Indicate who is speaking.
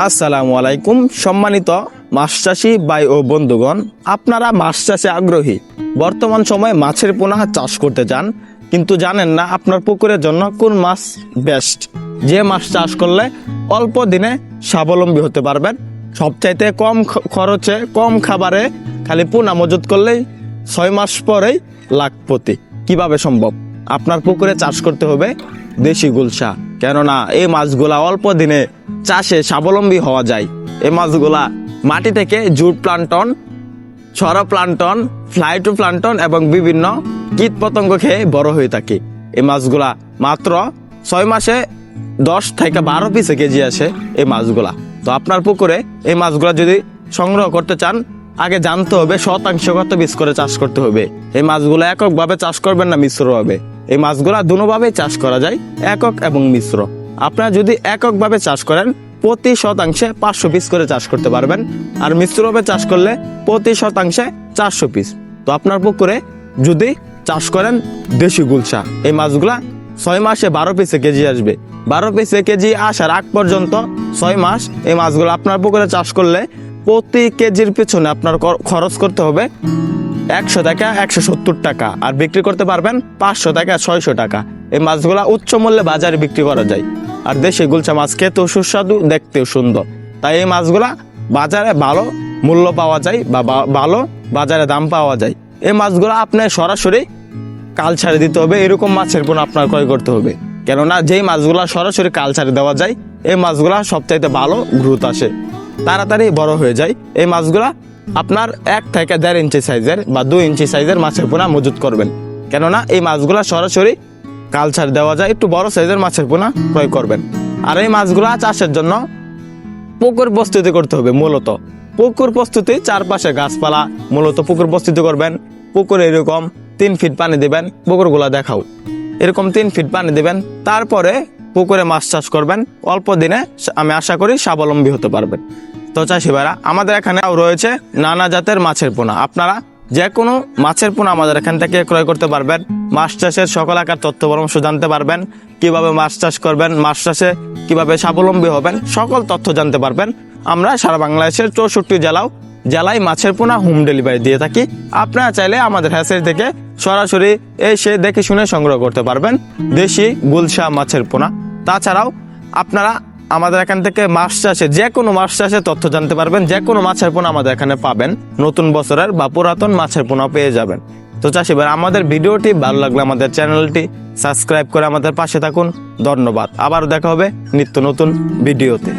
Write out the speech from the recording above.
Speaker 1: আসসালামু আলাইকুম সম্মানিত মাছ চাষি ভাই ও বন্ধুগণ, আপনারা মাছ চাষে আগ্রহী। বর্তমান সময়ে মাছের পোনা চাষ করতে চান, কিন্তু জানেন না আপনার পুকুরের জন্য কোন মাছ বেস্ট, যে মাছ চাষ করলে অল্প দিনে স্বাবলম্বী হতে পারবেন, সবচাইতে কম খরচে কম খাবারে খালি পোনা মজুত করলেই 6 মাস পরেই লাখপতি। কিভাবে সম্ভব? আপনার পুকুরে চাষ করতে হবে দেশি গুলশা, কেননা এই মাছগুলা অল্প দিনে চাষে স্বাবলম্বী হওয়া যায়। এই মাছগুলা মাটি থেকে জুট প্লান্টন, সর প্লান্টন, ফ্লাইটো প্লান্টন এবং বিভিন্ন কীট পতঙ্গ খেয়ে বড় হয়ে থাকে। এই মাছগুলা মাত্র 6 মাসে 10 থেকে 12 পিসে কেজি আসে এই মাছগুলা। তো আপনার পুকুরে এই মাছগুলা যদি সংগ্রহ করতে চান, আগে জানতে হবে শতাংশ কত পিস করে চাষ করতে হবে। এই মাছগুলো এককভাবে চাষ করবেন না মিশ্রভাবে। এই মাছগুলা দুভাবে চাষ করা যায়, একক এবং মিশ্র। আপনারা যদি এককভাবে চাষ করেন প্রতি শতাংশে 500 পিস করে চাষ করতে পারবেন, আর মিশ্রভাবে চাষ করলে প্রতি শতাংশে 400 পিস। তো আপনার পুকুরে যদি চাষ করেন দেশি গুলশা, এই মাছগুলা 6 মাসে 12 পিসে কেজি আসবে। 12 পিসে কেজি আসার আগ পর্যন্ত 6 মাস এই মাছগুলো আপনার পুকুরে চাষ করলে প্রতি কেজির পিছনে আপনার খরচ করতে হবে 100 থেকে 170 টাকা, আর বিক্রি করতে পারবেন 500 থেকে 600 টাকা। এই মাছগুলা উচ্চ মূল্যে বাজারে বিক্রি করা যায়। আর দেশি গুলশা মাছ খেতেও সুস্বাদু, দেখতেও সুন্দর, তাই এই মাছগুলা বাজারে ভালো মূল্য পাওয়া যায় বা ভালো বাজারে দাম পাওয়া যায়। এই মাছগুলা আপনি সরাসরি কালচারে দিতে হবে, এরকম মাছের পোনা আপনার ক্রয় করতে হবে, কেননা যেই মাছগুলা সরাসরি কালচারে দেওয়া যায় এই মাছগুলা সবচাইতে ভালো গ্রোথ আসে, তাড়াতাড়ি বড় হয়ে যায়। এই মাছগুলা আপনার 1 থেকে 1.5 ইঞ্চি সাইজের বা 2 ইঞ্চি সাইজের মাছের পোনা মজুত করবেন, কেননা এই মাছগুলা সরাসরি কালচার দেওয়া যায়। একটু বড় সাইজের মাছের পোনা ক্রয় করবেন। আর এই মাছগুলা চাষের জন্য পুকুর প্রস্তুতি করতে হবে। মূলত পুকুর প্রস্তুতি, চারপাশে গাছপালা, মূলত পুকুর প্রস্তুতি করবেন। পুকুরে এরকম 3 ফিট পানি দিবেন, পুকুরগুলা দেখাও, এরকম 3 ফিট পানি দিবেন, তারপরে পুকুরে মাছ চাষ করবেন। অল্প দিনে আমি আশা করি স্বাবলম্বী হতে পারবেন। তো চাষি ভাইরা, আমাদের এখানে রয়েছে নানা জাতের মাছের পোনা। আপনারা যে কোনো মাছের পোনা আমাদের এখান থেকে ক্রয় করতে পারবেন। মাছ চাষের সকল আকার তথ্য পরামর্শ জানতে পারবেন, কিভাবে মাছ চাষ করবেন, মাছ চাষে কিভাবে স্বাবলম্বী হবেন, সকল তথ্য জানতে পারবেন। আমরা সারা বাংলাদেশের 64 জেলায় মাছের পোনা হোম ডেলিভারি দিয়ে থাকি। আপনারা চাইলে আমাদের হ্যাচারি থেকে সরাসরি এসে দেখে শুনে সংগ্রহ করতে পারবেন দেশি গুলশা মাছের পোনা। তাছাড়াও আপনারা আমাদের এখান থেকে মাছ চাষে যে কোনো মাছ চাষে তথ্য জানতে পারবেন। যে কোনো মাছের পোনা আমাদের এখানে পাবেন, নতুন বছরের বা পুরাতন মাছের পোনা পেয়ে যাবেন। তো চাষি ভাই, আমাদের ভিডিওটি ভালো লাগলে আমাদের চ্যানেলটি সাবস্ক্রাইব করে আমাদের পাশে থাকুন। ধন্যবাদ। আবার দেখা হবে নিত্য নতুন ভিডিওতে।